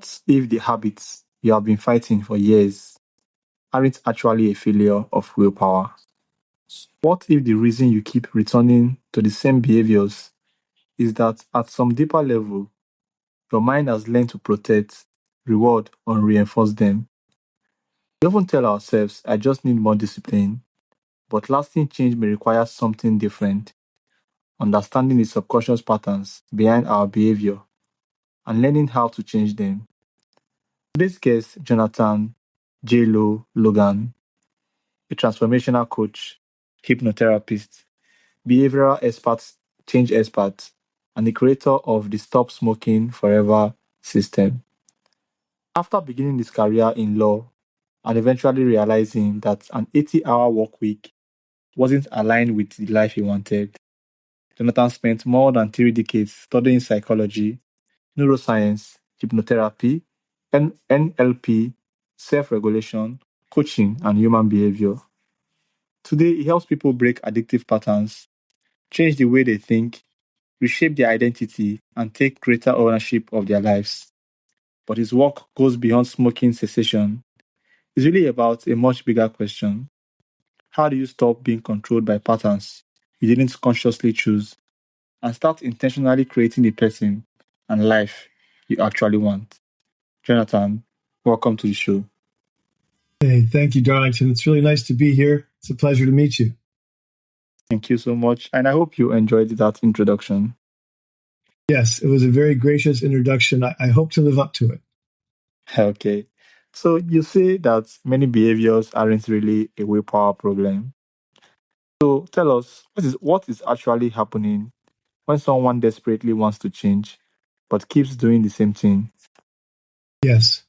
What if the habits you have been fighting for years aren't actually a failure of willpower? What if the reason you keep returning to the same behaviors is that at some deeper level, your mind has learned to protect, reward, or reinforce them? We often tell ourselves, I just need more discipline, but lasting change may require something different, understanding the subconscious patterns behind our behavior and learning how to change them. Today's guest, Jonathan J. Lo Logan, a transformational coach, hypnotherapist, behavioral expert, change expert, and the creator of the Stop Smoking Forever system. After beginning his career in law and eventually realizing that an 80-hour work week wasn't aligned with the life he wanted, Jonathan spent more than 3 decades studying psychology, neuroscience, hypnotherapy, NLP, self regulation, coaching, and human behavior. Today, he helps people break addictive patterns, change the way they think, reshape their identity, and take greater ownership of their lives. But his work goes beyond smoking cessation. It's really about a much bigger question. How do you stop being controlled by patterns you didn't consciously choose and start intentionally creating the person and life you actually want? Jonathan, welcome to the show. Hey, thank you, Darlington. It's really nice to be here. It's a pleasure to meet you. Thank you so much. And I hope you enjoyed that introduction. Yes, it was a very gracious introduction. I hope to live up to it. Okay. So you say that many behaviors aren't really a willpower problem. So tell us, what is actually happening when someone desperately wants to change but keeps doing the same thing? Yes,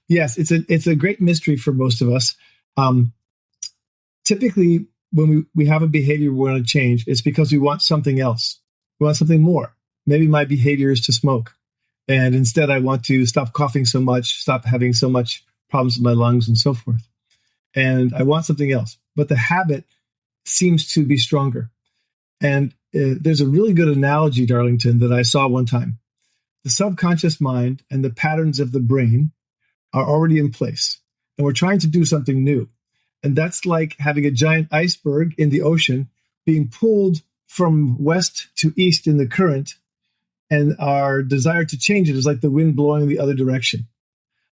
yes, it's a great mystery for most of us. Um, Typically, when we have a behavior we want to change, it's because we want something else. We want something more. Maybe my behavior is to smoke, and instead I want to stop coughing so much, stop having so much problems with my lungs, and so forth. And I want something else, but the habit seems to be stronger. And there's a really good analogy, Darlington, that I saw one time. The subconscious mind and the patterns of the brain are already in place, and we're trying to do something new. And that's like having a giant iceberg in the ocean being pulled from west to east in the current, and our desire to change it is like the wind blowing the other direction.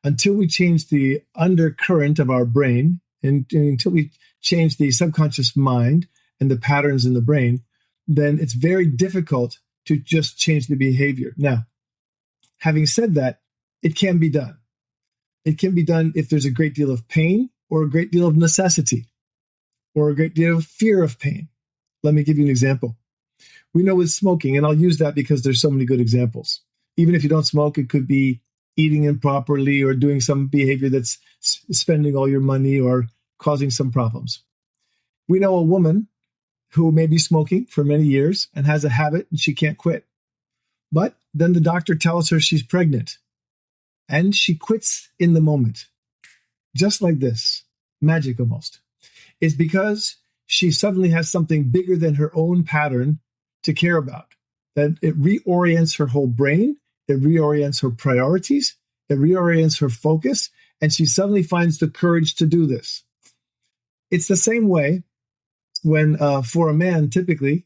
Until we change the undercurrent of our brain, and until we change the subconscious mind and the patterns in the brain, then it's very difficult to just change the behavior. Now, having said that, it can be done. It can be done if there's a great deal of pain or a great deal of necessity or a great deal of fear of pain. Let me give you an example. We know with smoking, and I'll use that because there's so many good examples. Even if you don't smoke, it could be eating improperly or doing some behavior that's spending all your money or causing some problems. We know a woman who may be smoking for many years and has a habit and she can't quit. But then the doctor tells her she's pregnant and she quits in the moment. Just like this, magic almost. It's because she suddenly has something bigger than her own pattern to care about. That it reorients her whole brain, it reorients her priorities, it reorients her focus, and she suddenly finds the courage to do this. It's the same way when, for a man, typically,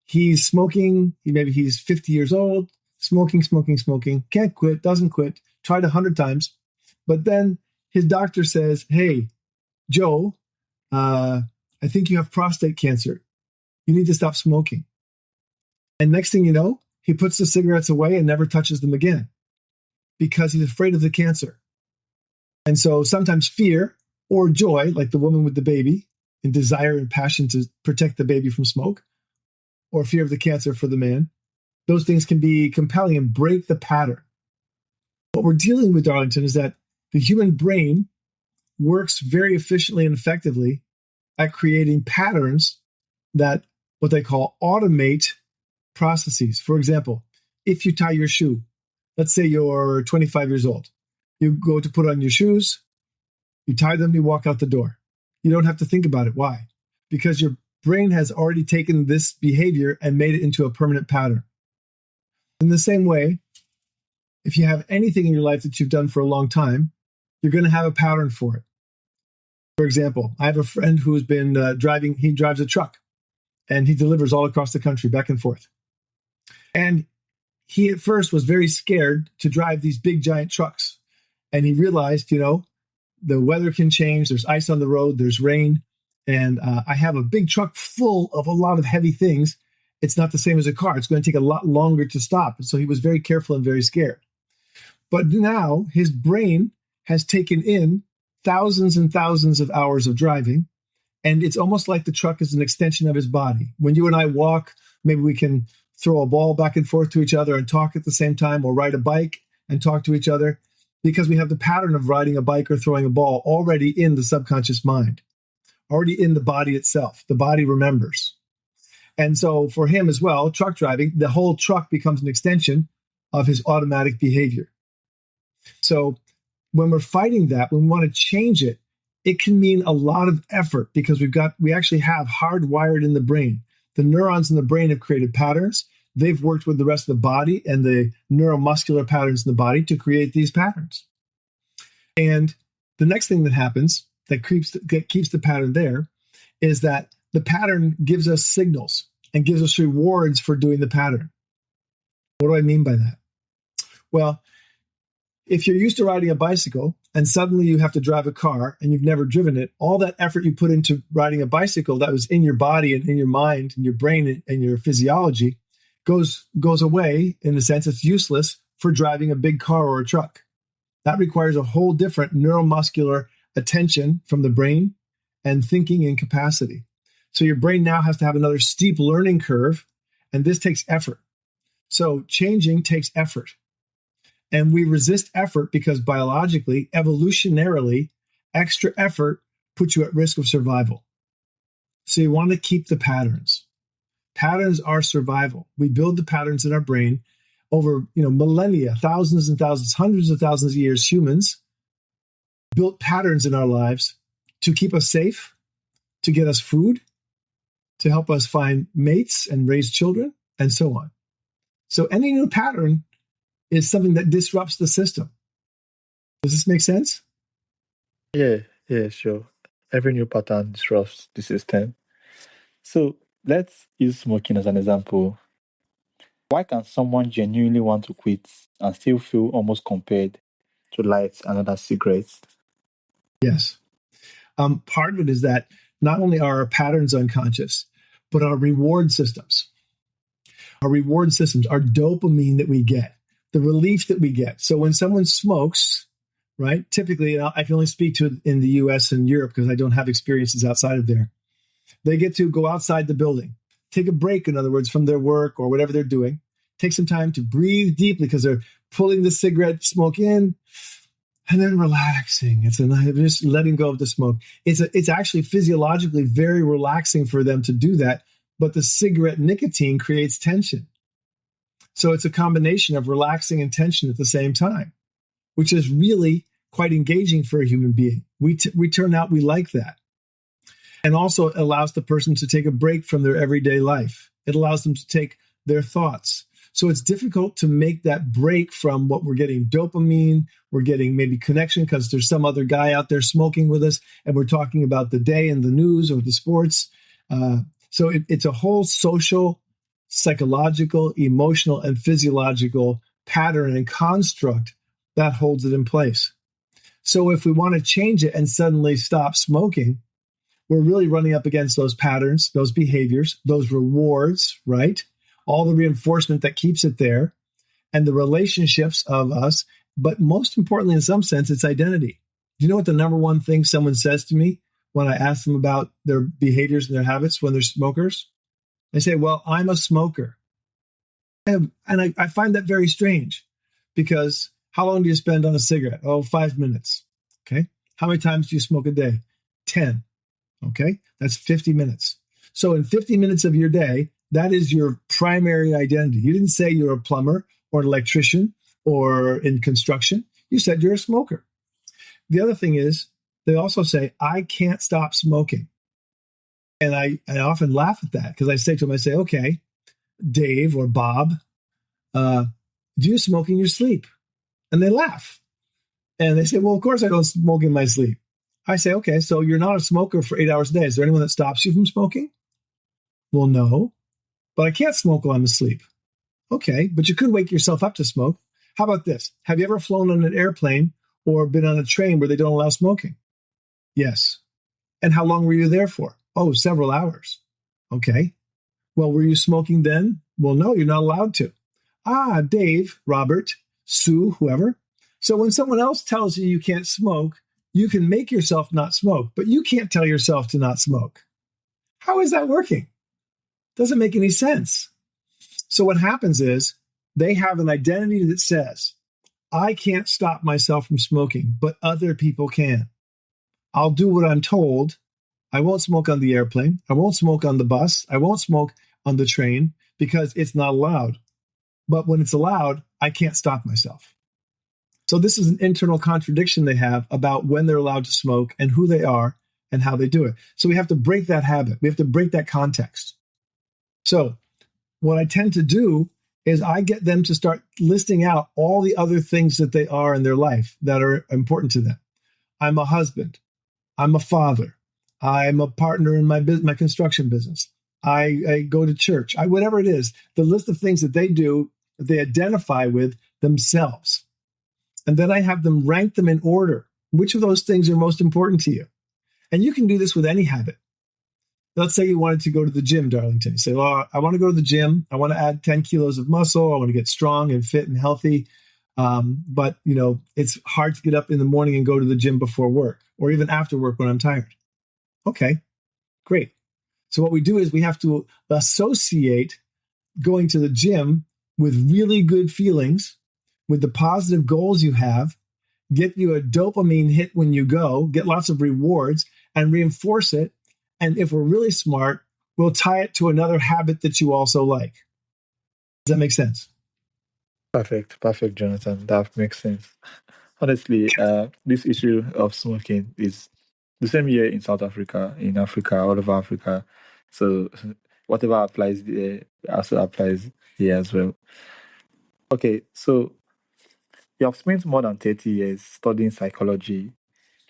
he's smoking, maybe he's 50 years old, smoking, can't quit, doesn't quit, tried 100 times, but then his doctor says, hey, Joe, I think you have prostate cancer. You need to stop smoking. And next thing you know, he puts the cigarettes away and never touches them again because he's afraid of the cancer. And so sometimes fear or joy, like the woman with the baby, and desire and passion to protect the baby from smoke, or fear of the cancer for the man, those things can be compelling and break the pattern. What we're dealing with, Darlington, is that the human brain works very efficiently and effectively at creating patterns that what they call automate processes. For example, if you tie your shoe, let's say you're 25 years old, you go to put on your shoes, you tie them, you walk out the door. You don't have to think about it. Why? Because your brain has already taken this behavior and made it into a permanent pattern. In the same way, If you have anything in your life that you've done for a long time, you're going to have a pattern for it. For example, I have a friend who's been driving, he drives a truck and he delivers all across the country back and forth. And he at first was very scared to drive these big giant trucks. And he realized, the weather can change. There's ice on the road. There's rain. And I have a big truck full of a lot of heavy things. It's not the same as a car. It's going to take a lot longer to stop. And so he was very careful and very scared. But now his brain has taken in thousands and thousands of hours of driving. And it's almost like the truck is an extension of his body. When you and I walk, maybe we can throw a ball back and forth to each other and talk at the same time, or ride a bike and talk to each other, because we have the pattern of riding a bike or throwing a ball already in the subconscious mind, already in the body itself. The body remembers. And so for him as well, truck driving, the whole truck becomes an extension of his automatic behavior. So when we're fighting that, when we want to change it, it can mean a lot of effort, because we actually have hardwired in the brain. The neurons in the brain have created patterns. They've worked with the rest of the body and the neuromuscular patterns in the body to create these patterns. And the next thing that happens that keeps the pattern there is that the pattern gives us signals and gives us rewards for doing the pattern. What do I mean by that? Well, if you're used to riding a bicycle and suddenly you have to drive a car and you've never driven it, all that effort you put into riding a bicycle that was in your body and in your mind and your brain and your physiology goes away. In a sense, it's useless for driving a big car or a truck. That requires a whole different neuromuscular attention from the brain and thinking and capacity. So your brain now has to have another steep learning curve, and this takes effort. So changing takes effort. And we resist effort because biologically, evolutionarily, extra effort puts you at risk of survival. So you want to keep the patterns. Patterns are survival. We build the patterns in our brain over millennia, thousands and thousands, hundreds of thousands of years. Humans built patterns in our lives to keep us safe, to get us food, to help us find mates and raise children, and so on. So any new pattern is something that disrupts the system. Does this make sense? Yeah, sure. Every new pattern disrupts the system. So let's use smoking as an example. Why can someone genuinely want to quit and still feel almost compelled to light another cigarette? Yes. Part of it is that not only are our patterns unconscious, but our reward systems. Our reward systems, our dopamine that we get, the relief that we get. So when someone smokes, right, typically, I can only speak to it in the US and Europe because I don't have experiences outside of there. They get to go outside the building, take a break, in other words, from their work or whatever they're doing, take some time to breathe deeply because they're pulling the cigarette smoke in and then relaxing. It's just letting go of the smoke. It's actually physiologically very relaxing for them to do that, but the cigarette nicotine creates tension. So it's a combination of relaxing and tension at the same time, which is really quite engaging for a human being. We turn out, we like that. And also it allows the person to take a break from their everyday life. It allows them to take their thoughts. So it's difficult to make that break from what we're getting dopamine, we're getting maybe connection because there's some other guy out there smoking with us and we're talking about the day and the news or the sports. So it's a whole social, psychological, emotional, and physiological pattern and construct that holds it in place. So if we want to change it and suddenly stop smoking, we're really running up against those patterns, those behaviors, those rewards, right? All the reinforcement that keeps it there, and the relationships of us. But most importantly, in some sense, it's identity. Do you know what the number one thing someone says to me when I ask them about their behaviors and their habits when they're smokers? They say, well, I'm a smoker. And I find that very strange because how long do you spend on a cigarette? Oh, 5 minutes. Okay. How many times do you smoke a day? 10. Okay. That's 50 minutes. So in 50 minutes of your day, that is your primary identity. You didn't say you're a plumber or an electrician or in construction. You said you're a smoker. The other thing is they also say, I can't stop smoking. And I often laugh at that because I say to them, I say, okay, Dave or Bob, do you smoke in your sleep? And they laugh. And they say, well, of course I don't smoke in my sleep. I say, okay, so you're not a smoker for 8 hours a day. Is there anyone that stops you from smoking? Well, no, but I can't smoke while I'm asleep. Okay, but you could wake yourself up to smoke. How about this? Have you ever flown on an airplane or been on a train where they don't allow smoking? Yes. And how long were you there for? Oh, several hours. Okay. Well, were you smoking then? Well, no, you're not allowed to. Ah, Dave, Robert, Sue, whoever. So when someone else tells you you can't smoke, you can make yourself not smoke, but you can't tell yourself to not smoke. How is that working? Doesn't make any sense. So what happens is they have an identity that says, I can't stop myself from smoking, but other people can. I'll do what I'm told. I won't smoke on the airplane. I won't smoke on the bus. I won't smoke on the train because it's not allowed. But when it's allowed, I can't stop myself. So this is an internal contradiction they have about when they're allowed to smoke and who they are and how they do it. So we have to break that habit. We have to break that context. So what I tend to do is I get them to start listing out all the other things that they are in their life that are important to them. I'm a husband. I'm a father. I'm a partner in my construction business. I go to church. Whatever it is, the list of things that they do, that they identify with themselves. And then I have them rank them in order. Which of those things are most important to you? And you can do this with any habit. Let's say you wanted to go to the gym, Darlington. You say, well, I want to go to the gym. I want to add 10 kilos of muscle. I want to get strong and fit and healthy. But, it's hard to get up in the morning and go to the gym before work or even after work when I'm tired. Okay, great. So what we do is we have to associate going to the gym with really good feelings, with the positive goals you have, get you a dopamine hit when you go, get lots of rewards, and reinforce it. And if we're really smart, we'll tie it to another habit that you also like. Does that make sense? Perfect, Jonathan. That makes sense. Honestly, this issue of smoking is the same here in South Africa, in Africa, all over Africa. So whatever applies there also applies here as well. Okay, so you have spent more than 30 years studying psychology,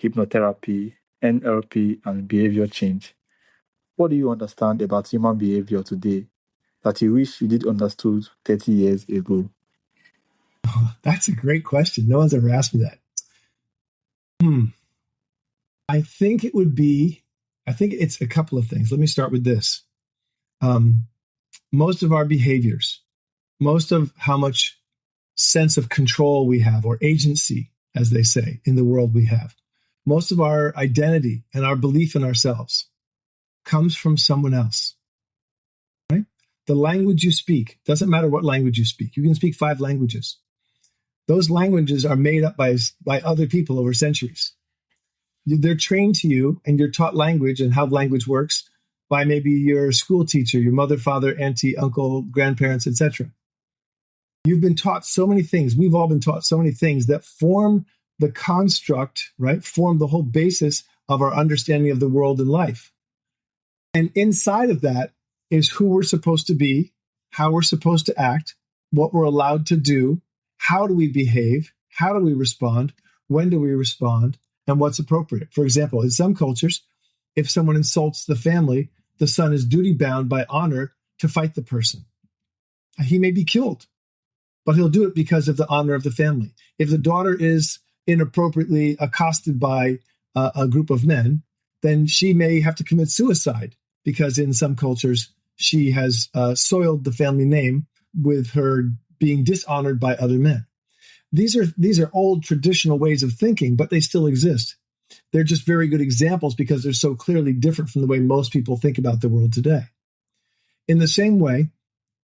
hypnotherapy, NLP, and behavior change. What do you understand about human behavior today that you wish you did understood 30 years ago? That's a great question. No one's ever asked me that. I think it's a couple of things. Let me start with this. Most of our behaviors, most of how much sense of control we have, or agency, as they say, in the world we have, most of our identity and our belief in ourselves comes from someone else. Right? The language you speak, doesn't matter what language you speak. You can speak 5 languages. Those languages are made up by other people over centuries. They're trained to you, and you're taught language and how language works by maybe your school teacher, your mother, father, auntie, uncle, grandparents, etc. You've been taught so many things. We've all been taught so many things that form the construct, right? Form the whole basis of our understanding of the world and life. And inside of that is who we're supposed to be, how we're supposed to act, what we're allowed to do, how do we behave, how do we respond, when do we respond, and what's appropriate. For example, in some cultures, if someone insults the family, the son is duty-bound by honor to fight the person. He may be killed, but he'll do it because of the honor of the family. If the daughter is inappropriately accosted by a group of men, then she may have to commit suicide because in some cultures, she has soiled the family name with her being dishonored by other men. These are old traditional ways of thinking, but they still exist. They're just very good examples because they're so clearly different from the way most people think about the world today. In the same way,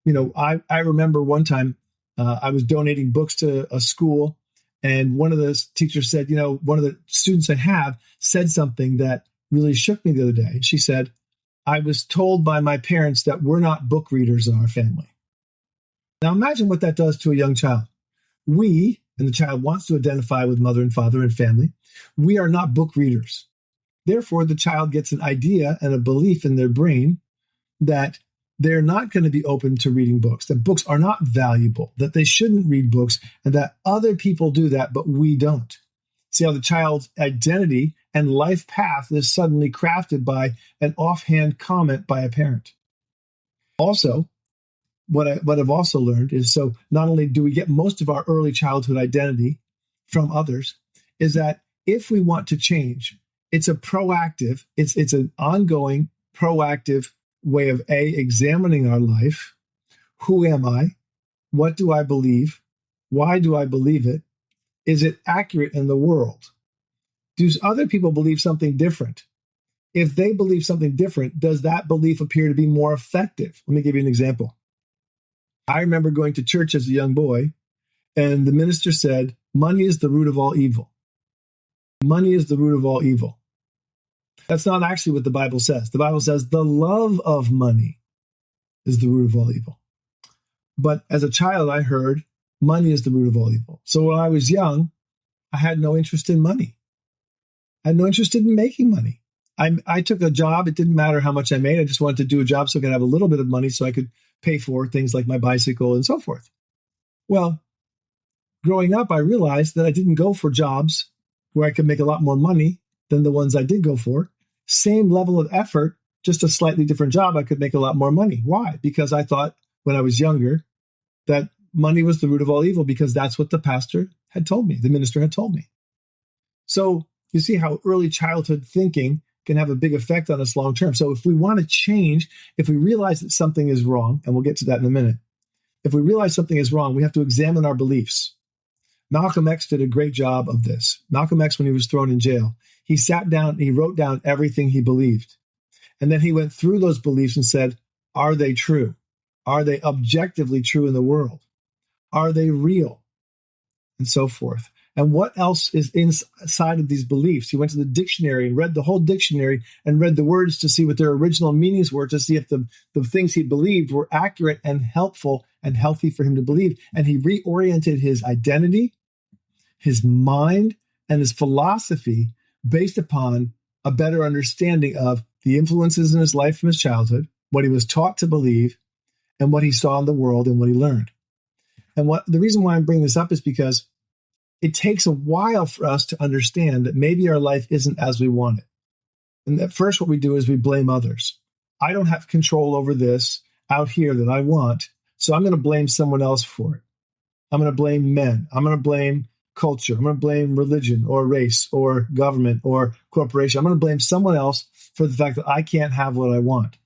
I remember one time I was donating books to a school, and one of the teachers said, one of the students I have said something that really shook me the other day. She said, I was told by my parents that we're not book readers in our family. Now imagine what that does to a young child. We, and the child wants to identify with mother and father and family, we are not book readers. Therefore, the child gets an idea and a belief in their brain that they're not going to be open to reading books, that books are not valuable, that they shouldn't read books, and that other people do that, but we don't. See how the child's identity and life path is suddenly crafted by an offhand comment by a parent. Also, what I've also learned is, so not only do we get most of our early childhood identity from others, is that if we want to change, it's a proactive, it's an ongoing proactive way of examining our life. Who am I? What do I believe? Why do I believe it? Is it accurate in the world? Do other people believe something different? If they believe something different, does that belief appear to be more effective? Let me give you an example. I remember going to church as a young boy, and the minister said, money is the root of all evil. Money is the root of all evil. That's not actually what the Bible says. The Bible says the love of money is the root of all evil. But as a child, I heard money is the root of all evil. So when I was young, I had no interest in money. I had no interest in making money. I took a job. It didn't matter how much I made. I just wanted to do a job so I could have a little bit of money so I could pay for things like my bicycle and so forth. Well, growing up, I realized that I didn't go for jobs where I could make a lot more money than the ones I did go for. Same level of effort, just a slightly different job, I could make a lot more money. Why? Because I thought when I was younger that money was the root of all evil, because that's what the pastor had told me, the minister had told me. So you see how early childhood thinking can have a big effect on us long term. So if we want to change, if we realize that something is wrong, and we'll get to that in a minute, if we realize something is wrong, we have to examine our beliefs. Malcolm X did a great job of this. Malcolm X, when he was thrown in jail, he sat down and he wrote down everything he believed. And then he went through those beliefs and said, are they true? Are they objectively true in the world? Are they real? And so forth. And what else is inside of these beliefs? He went to the dictionary and read the whole dictionary and read the words to see what their original meanings were, to see if the things he believed were accurate and helpful and healthy for him to believe. And he reoriented his identity, his mind, and his philosophy based upon a better understanding of the influences in his life from his childhood, what he was taught to believe, and what he saw in the world and what he learned. And the reason why I'm bringing this up is because it takes a while for us to understand that maybe our life isn't as we want it. And at first, what we do is we blame others. I don't have control over this out here that I want, so I'm going to blame someone else for it. I'm going to blame men. I'm going to blame culture. I'm going to blame religion or race or government or corporation. I'm going to blame someone else for the fact that I can't have what I want.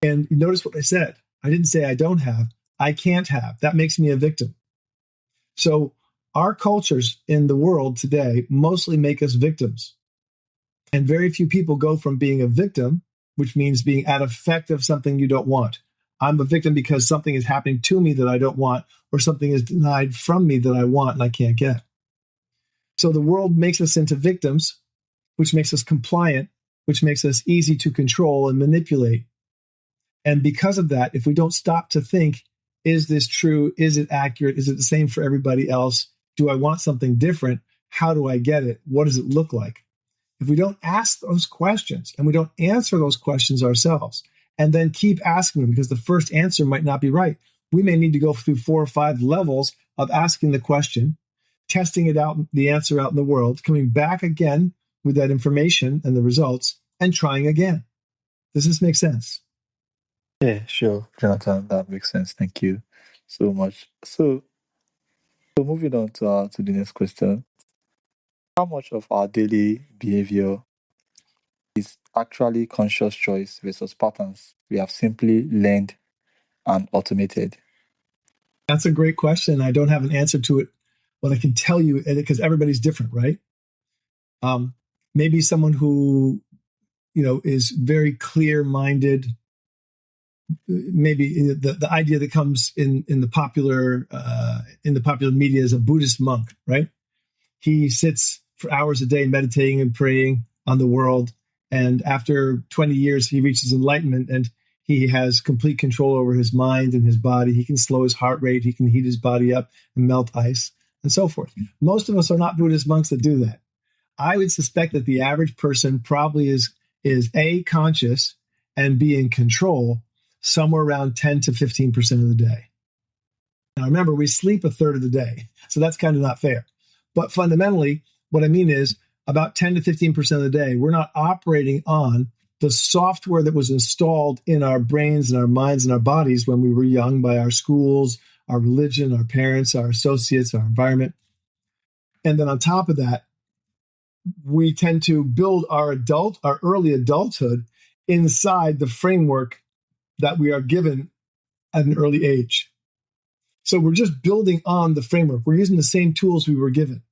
And you notice what I said. I didn't say I don't have. I can't have. That makes me a victim. So our cultures in the world today mostly make us victims. And very few people go from being a victim, which means being at effect of something you don't want. I'm a victim because something is happening to me that I don't want, or something is denied from me that I want and I can't get. So the world makes us into victims, which makes us compliant, which makes us easy to control and manipulate. And because of that, if we don't stop to think, is this true? Is it accurate? Is it the same for everybody else? Do I want something different? How do I get it? What does it look like? If we don't ask those questions and we don't answer those questions ourselves and then keep asking them, because the first answer might not be right, we may need to go through 4 or 5 levels of asking the question, testing it out, the answer out in the world, coming back again with that information and the results, and trying again. Does this make sense? Yeah, sure, Jonathan. That makes sense. Thank you so much. So moving on to the next question. How much of our daily behavior is actually conscious choice versus patterns we have simply learned and automated? That's a great question. I don't have an answer to it. What I can tell you, because everybody's different, right? Maybe someone who, is very clear-minded. Maybe the idea that comes in the popular media is a Buddhist monk, right? He sits for hours a day meditating and praying on the world, and after 20 years, he reaches enlightenment, and he has complete control over his mind and his body. He can slow his heart rate. He can heat his body up and melt ice, and so forth. Most of us are not Buddhist monks that do that. I would suspect that the average person probably is A, conscious, and B, in control, somewhere around 10 to 15% of the day. Now, remember, we sleep a third of the day, so that's kind of not fair. But fundamentally, what I mean is about 10 to 15% of the day, we're not operating on the software that was installed in our brains and our minds and our bodies when we were young by our schools, our religion, our parents, our associates, our environment. And then on top of that, we tend to build our early adulthood inside the framework that we are given at an early age. So we're just building on the framework. We're using the same tools we were given.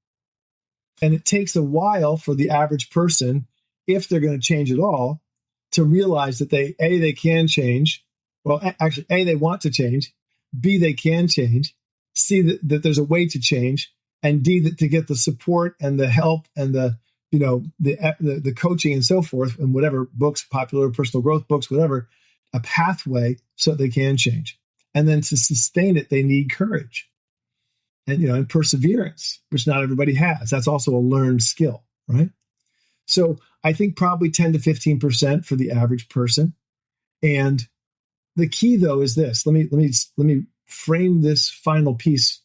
And it takes a while for the average person, if they're going to change at all, to realize that they can change. Well, actually, A, they want to change. B, they can change. C, that there's a way to change. And D, that to get the support and the help and the coaching and so forth, and whatever books, popular personal growth books, whatever, a pathway so they can change. And then to sustain it, they need courage and perseverance, which not everybody has. That's also a learned skill, right? So I think probably 10 to 15% for the average person. And the key, though, is this. Let me frame this final piece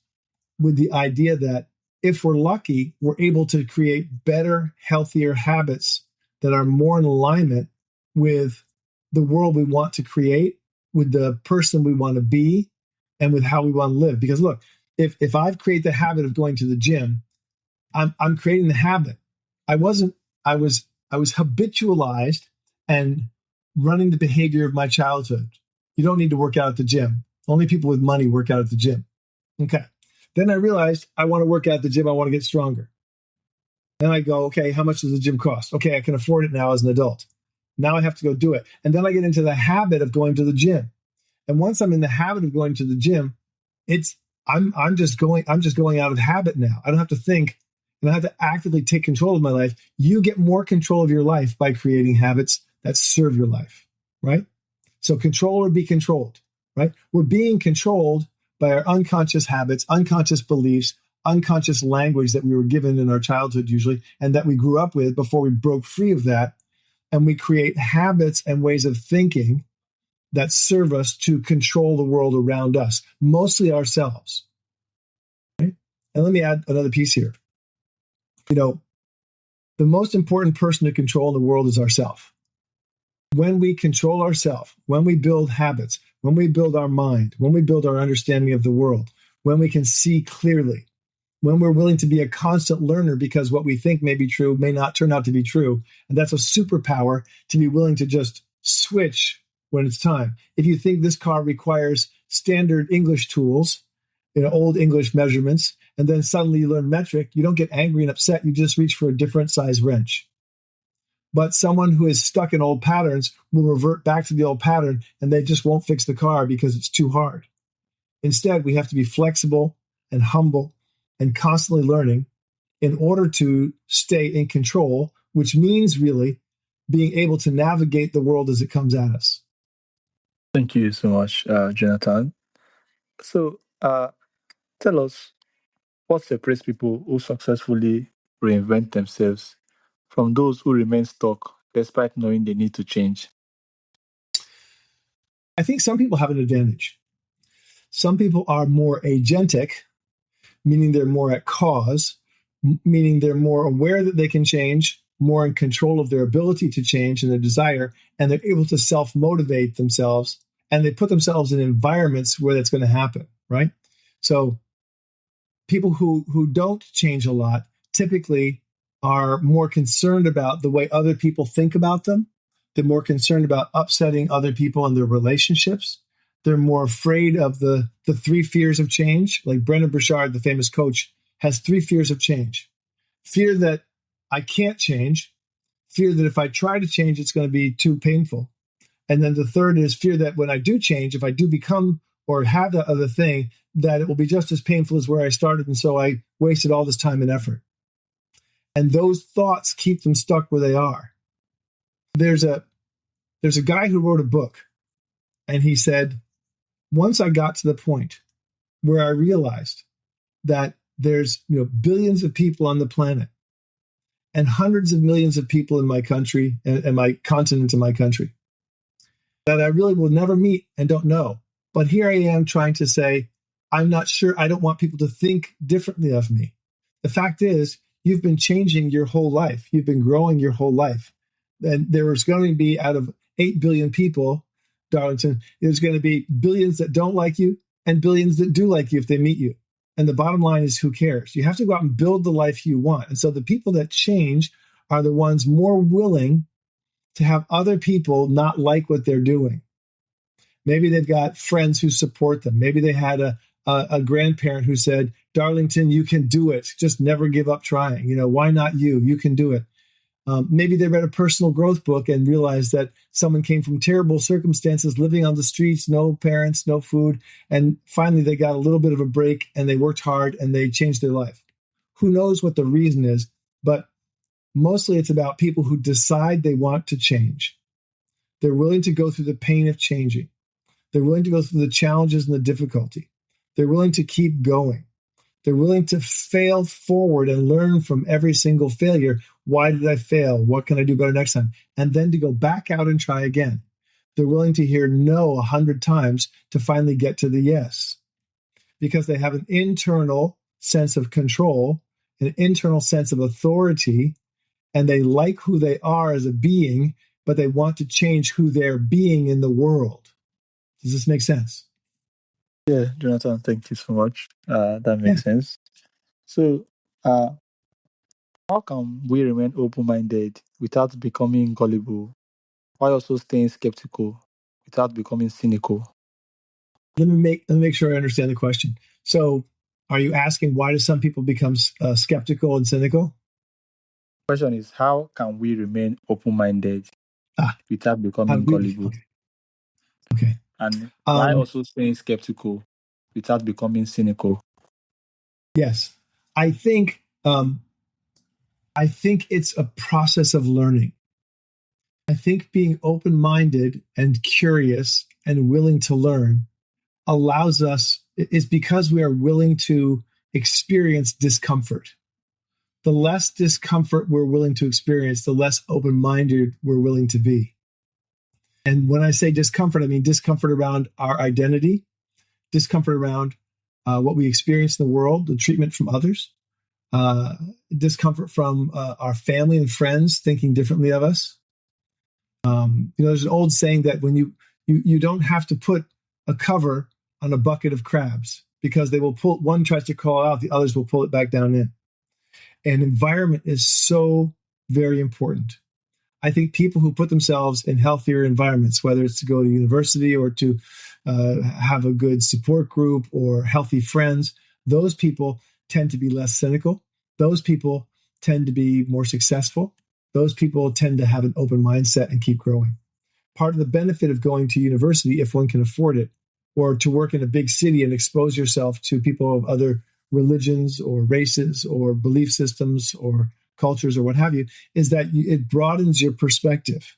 with the idea that if we're lucky, we're able to create better, healthier habits that are more in alignment with the world we want to create, with the person we want to be, and with how we want to live. Because look, if I've created the habit of going to the gym, I'm creating the habit. I was habitualized and running the behavior of my childhood. You don't need to work out at the gym. Only people with money work out at the gym. Okay. Then I realized I want to work out at the gym. I want to get stronger. Then I go, okay, how much does the gym cost? Okay, I can afford it now as an adult. Now I have to go do it. And then I get into the habit of going to the gym. And once I'm in the habit of going to the gym, I'm just going out of habit now. I don't have to think, and I have to actively take control of my life. You get more control of your life by creating habits that serve your life, right? So control or be controlled, right? We're being controlled by our unconscious habits, unconscious beliefs, unconscious language that we were given in our childhood usually, and that we grew up with before we broke free of that. And we create habits and ways of thinking that serve us to control the world around us, mostly ourselves. Right? And let me add another piece here. The most important person to control in the world is ourselves. When we control ourselves, when we build habits, when we build our mind, when we build our understanding of the world, when we can see clearly, when we're willing to be a constant learner because what we think may be true may not turn out to be true. And that's a superpower, to be willing to just switch when it's time. If you think this car requires standard English tools, old English measurements, and then suddenly you learn metric, you don't get angry and upset. You just reach for a different size wrench. But someone who is stuck in old patterns will revert back to the old pattern, and they just won't fix the car because it's too hard. Instead, we have to be flexible and humble and constantly learning in order to stay in control, which means really being able to navigate the world as it comes at us. Thank you so much, Jonathan. So tell us, what separates people who successfully reinvent themselves from those who remain stuck despite knowing they need to change? I think some people have an advantage. Some people are more agentic, meaning they're more at cause, meaning they're more aware that they can change, more in control of their ability to change and their desire, and they're able to self-motivate themselves, and they put themselves in environments where that's going to happen, right? So people who don't change a lot typically are more concerned about the way other people think about them. They're more concerned about upsetting other people in their relationships. They're more afraid of the three fears of change. Like Brendon Burchard, the famous coach, has three fears of change. Fear that I can't change. Fear that if I try to change, it's going to be too painful. And then the third is fear that when I do change, if I do become or have that other thing, that it will be just as painful as where I started. And so I wasted all this time and effort. And those thoughts keep them stuck where they are. There's a guy who wrote a book, and he said, once I got to the point where I realized that there's billions of people on the planet and hundreds of millions of people in my country and my continent and my country, that I really will never meet and don't know. But here I am trying to say, I'm not sure. I don't want people to think differently of me. The fact is, you've been changing your whole life. You've been growing your whole life. And there's going to be, out of 8 billion people, Darlington, there's going to be billions that don't like you and billions that do like you if they meet you. And the bottom line is, who cares? You have to go out and build the life you want. And so the people that change are the ones more willing to have other people not like what they're doing. Maybe they've got friends who support them. Maybe they had a grandparent who said, Darlington, you can do it. Just never give up trying. Why not you? You can do it. Maybe they read a personal growth book and realized that someone came from terrible circumstances, living on the streets, no parents, no food. And finally, they got a little bit of a break and they worked hard and they changed their life. Who knows what the reason is? But mostly it's about people who decide they want to change. They're willing to go through the pain of changing. They're willing to go through the challenges and the difficulty. They're willing to keep going. They're willing to fail forward and learn from every single failure. Why did I fail? What can I do better next time? And then to go back out and try again. They're willing to hear no 100 times to finally get to the yes, because they have an internal sense of control, an internal sense of authority, and they like who they are as a being, but they want to change who they're being in the world. Does this make sense? Yeah, Jonathan, thank you so much. That Yeah. makes sense. So, how can we remain open-minded without becoming gullible, while also staying skeptical without becoming cynical? Let me make sure I understand the question. So, are you asking, why do some people become skeptical and cynical? Question is, how can we remain open-minded Ah, without how do becoming we? gullible, Okay. and why Um, also staying skeptical without becoming cynical? yes, I think I think it's a process of learning. I think being open-minded and curious and willing to learn allows us, is because we are willing to experience discomfort. The less discomfort we're willing to experience, the less open-minded we're willing to be. And when I say discomfort, I mean discomfort around our identity, discomfort around what we experience in the world, the treatment from others, uh, discomfort from our family and friends thinking differently of us. There's an old saying that when you don't have to put a cover on a bucket of crabs, because they will pull, one tries to crawl out, the others will pull it back down in. And environment is so very important. I think people who put themselves in healthier environments, whether it's to go to university or to have a good support group or healthy friends, those people tend to be less cynical. Those people tend to be more successful. Those people tend to have an open mindset and keep growing. Part of the benefit of going to university, if one can afford it, or to work in a big city and expose yourself to people of other religions or races or belief systems or cultures or what have you, is that it broadens your perspective,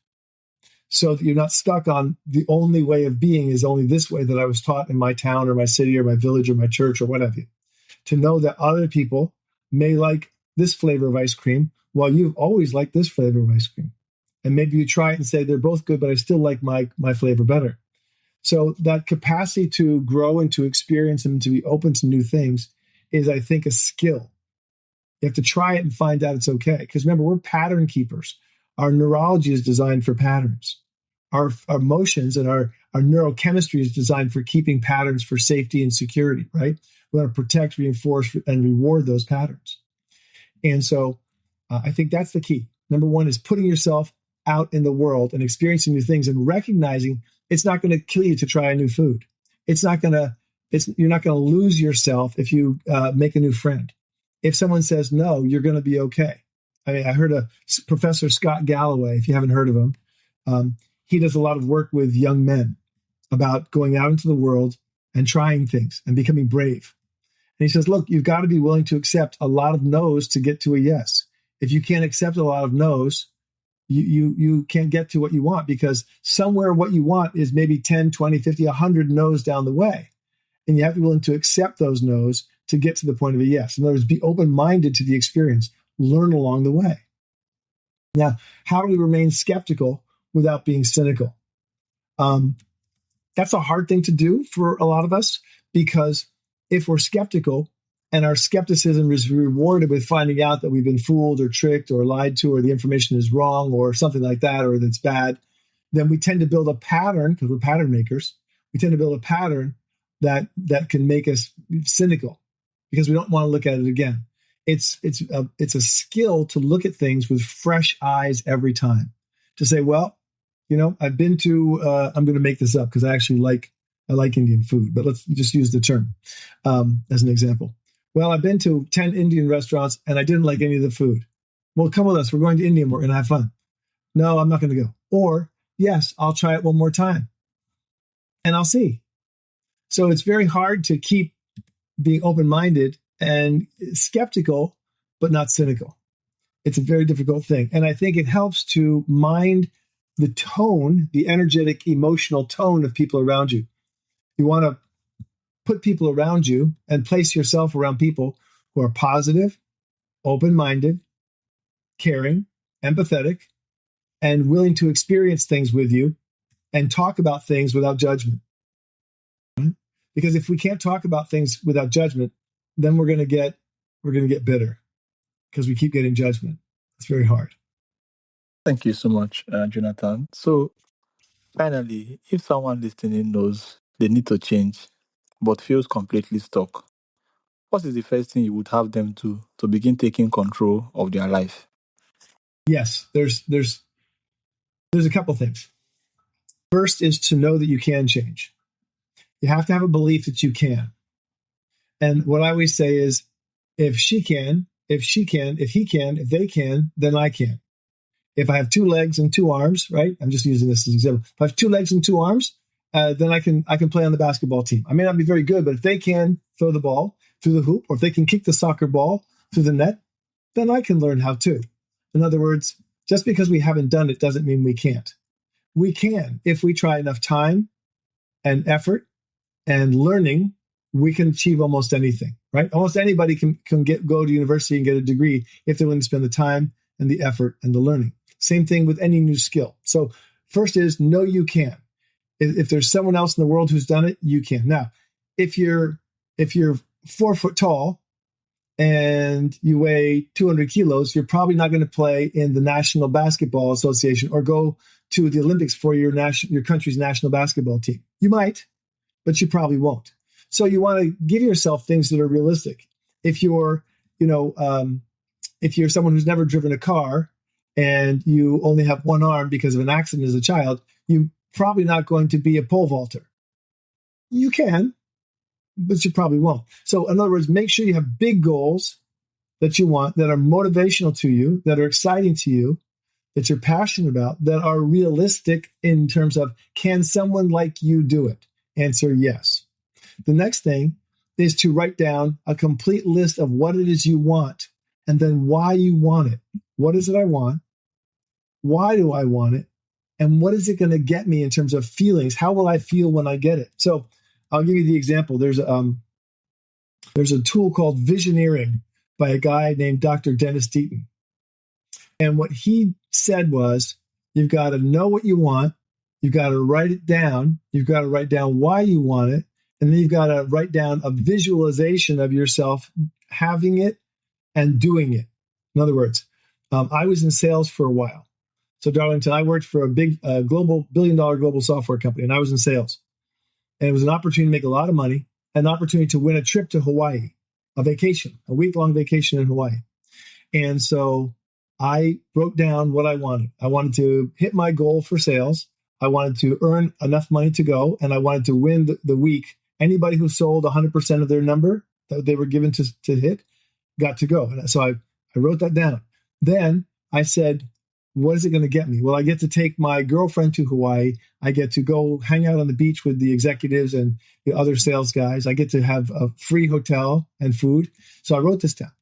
so that you're not stuck on the only way of being is only this way that I was taught in my town or my city or my village or my church or what have you. To know that other people may like this flavor of ice cream while you've always liked this flavor of ice cream. And maybe you try it and say, they're both good, but I still like my flavor better. So that capacity to grow and to experience and to be open to new things is, I think, a skill. You have to try it and find out it's okay. Because remember, we're pattern keepers. Our neurology is designed for patterns. Our emotions and our neurochemistry is designed for keeping patterns for safety and security, right? We want to protect, reinforce, and reward those patterns. And so I think that's the key. Number one is putting yourself out in the world and experiencing new things and recognizing it's not going to kill you to try a new food. You're not going to lose yourself if you make a new friend. If someone says no, you're going to be okay. I mean, I heard a Professor Scott Galloway, if you haven't heard of him, he does a lot of work with young men about going out into the world and trying things and becoming brave. And he says, look, you've got to be willing to accept a lot of no's to get to a yes. If you can't accept a lot of no's, you can't get to what you want, because somewhere what you want is maybe 10, 20, 50, 100 no's down the way. And you have to be willing to accept those no's to get to the point of a yes. In other words, be open-minded to the experience, learn along the way. Now, how do we remain skeptical without being cynical? That's a hard thing to do for a lot of us, because if we're skeptical and our skepticism is rewarded with finding out that we've been fooled or tricked or lied to, or the information is wrong or something like that, or that's bad, then we tend to build a pattern, because we're pattern makers. We tend to build a pattern that can make us cynical, because we don't want to look at it again. It's a skill to look at things with fresh eyes every time, to say, well, I've been to, I'm going to make this up because I like Indian food, but let's just use the term as an example. Well, I've been to 10 Indian restaurants and I didn't like any of the food. Well, come with us. We're going to India and we're going to have fun. No, I'm not going to go. Or, yes, I'll try it one more time and I'll see. So it's very hard to keep being open-minded and skeptical, but not cynical. It's a very difficult thing. And I think it helps to mind the tone, the energetic, emotional tone of people around you. You want to put people around you and place yourself around people who are positive, open-minded, caring, empathetic, and willing to experience things with you and talk about things without judgment. Because if we can't talk about things without judgment, then we're going to get bitter, because we keep getting judgment. It's very hard. Thank you so much, Jonathan. So, finally, if someone listening knows they need to change but feels completely stuck, what is the first thing you would have them do to begin taking control of their life? Yes, there's a couple things. First is to know that you can change. You have to have a belief that you can. And what I always say is, if she can, if he can, if they can, then I can. If I have 2 legs and 2 arms, right? I'm just using this as an example. If I have 2 legs and 2 arms, then I can play on the basketball team. I may not be very good, but if they can throw the ball through the hoop, or if they can kick the soccer ball through the net, then I can learn how to. In other words, just because we haven't done it doesn't mean we can't. We can. If we try enough time and effort and learning, we can achieve almost anything, right? Almost anybody can go to university and get a degree if they're willing to spend the time and the effort and the learning. Same thing with any new skill. So first is, know you can. If there's someone else in the world who's done it, you can. Now, if you're 4 foot tall and you weigh 200 kilos, you're probably not going to play in the National Basketball Association or go to the Olympics for your country's national basketball team. You might, but you probably won't. So you want to give yourself things that are realistic. If you're someone who's never driven a car and you only have one arm because of an accident as a child, you're probably not going to be a pole vaulter. You can, but you probably won't. So in other words, make sure you have big goals that you want, that are motivational to you, that are exciting to you, that you're passionate about, that are realistic in terms of, can someone like you do it? Answer yes. The next thing is to write down a complete list of what it is you want, and then why you want it. What is it I want? Why do I want it? And what is it going to get me in terms of feelings? How will I feel when I get it? So I'll give you the example. There's a tool called Visioneering by a guy named Dr. Dennis Deaton. And what he said was, you've got to know what you want. You've got to write it down. You've got to write down why you want it. And then you've got to write down a visualization of yourself having it and doing it. In other words, I was in sales for a while. So Darlington, I worked for a big global billion-dollar global software company, and I was in sales. And it was an opportunity to make a lot of money, an opportunity to win a trip to Hawaii, a vacation, a week-long vacation in Hawaii. And so I wrote down what I wanted. I wanted to hit my goal for sales. I wanted to earn enough money to go, and I wanted to win the week. Anybody who sold 100% of their number that they were given to hit got to go. And so I wrote that down. Then I said, what is it going to get me? Well, I get to take my girlfriend to Hawaii. I get to go hang out on the beach with the executives and the other sales guys. I get to have a free hotel and food. So I wrote this down.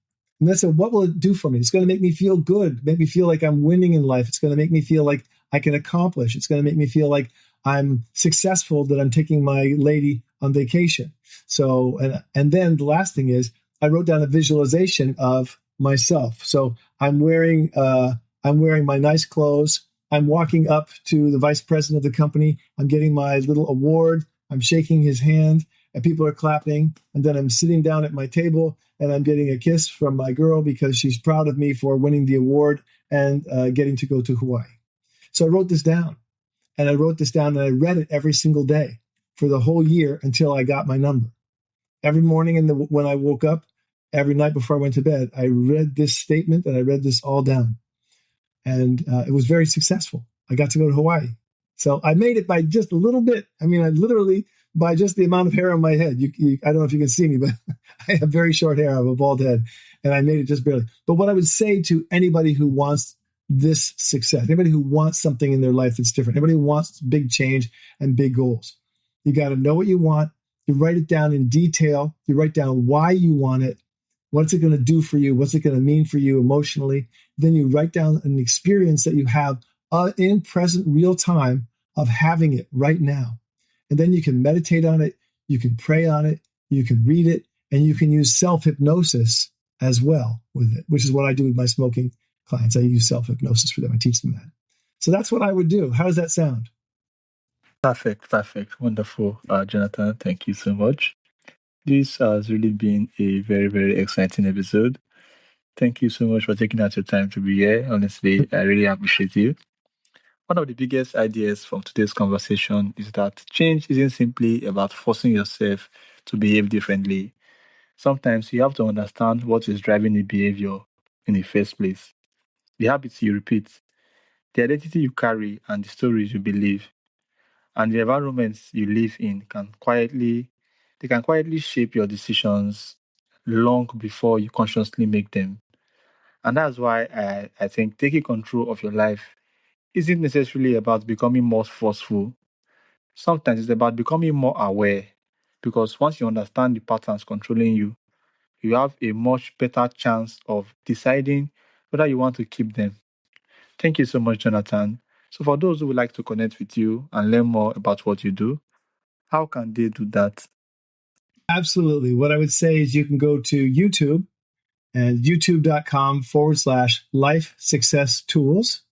And I said, what will it do for me? It's going to make me feel good, make me feel like I'm winning in life. It's going to make me feel like I can accomplish. It's going to make me feel like I'm successful, that I'm taking my lady on vacation. So, and then the last thing is, I wrote down a visualization of myself. So I'm wearing my nice clothes. I'm walking up to the vice president of the company. I'm getting my little award. I'm shaking his hand, and people are clapping. And then I'm sitting down at my table, and I'm getting a kiss from my girl because she's proud of me for winning the award and getting to go to Hawaii. So I wrote this down, and I I read it every single day for the whole year until I got my number. Every morning when I woke up, every night before I went to bed, I read this statement and I read this all down. And it was very successful. I got to go to Hawaii. So I made it by just a little bit. I mean, I literally, by just the amount of hair on my head. I don't know if you can see me, but I have very short hair. I have a bald head. And I made it just barely. But what I would say to anybody who wants this success, anybody who wants something in their life that's different, anybody who wants big change and big goals, you got to know what you want. You write it down in detail. You write down why you want it. What's it going to do for you? What's it going to mean for you emotionally? Then you write down an experience that you have in present real time of having it right now. And then you can meditate on it. You can pray on it. You can read it. And you can use self-hypnosis as well with it, which is what I do with my smoking clients. I use self-hypnosis for them. I teach them that. So that's what I would do. How does that sound? Perfect. Wonderful, Jonathan. Thank you so much. This has really been a very, very exciting episode. Thank you so much for taking out your time to be here. Honestly, I really appreciate you. One of the biggest ideas from today's conversation is that change isn't simply about forcing yourself to behave differently. Sometimes you have to understand what is driving the behavior in the first place. The habits you repeat, the identity you carry, and the stories you believe, and the environments you live in can quietly shape your decisions long before you consciously make them. And that's why I think taking control of your life isn't necessarily about becoming more forceful. Sometimes it's about becoming more aware. Because once you understand the patterns controlling you, you have a much better chance of deciding whether you want to keep them. Thank you so much, Jonathan. So, for those who would like to connect with you and learn more about what you do, how can they do that? Absolutely. What I would say is you can go to YouTube and youtube.com/life success tools.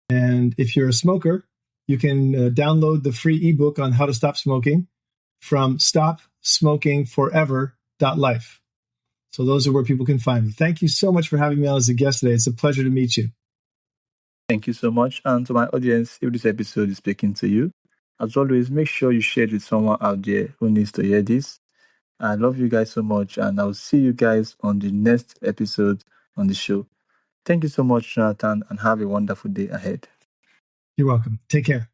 And if you're a smoker, you can download the free ebook on how to stop smoking from stopsmokingforever.life. So those are where people can find me. Thank you so much for having me on as a guest today. It's a pleasure to meet you. Thank you so much. And to my audience, if this episode is speaking to you, as always, make sure you share it with someone out there who needs to hear this. I love you guys so much, and I'll see you guys on the next episode on the show. Thank you so much, Jonathan, and have a wonderful day ahead. You're welcome. Take care.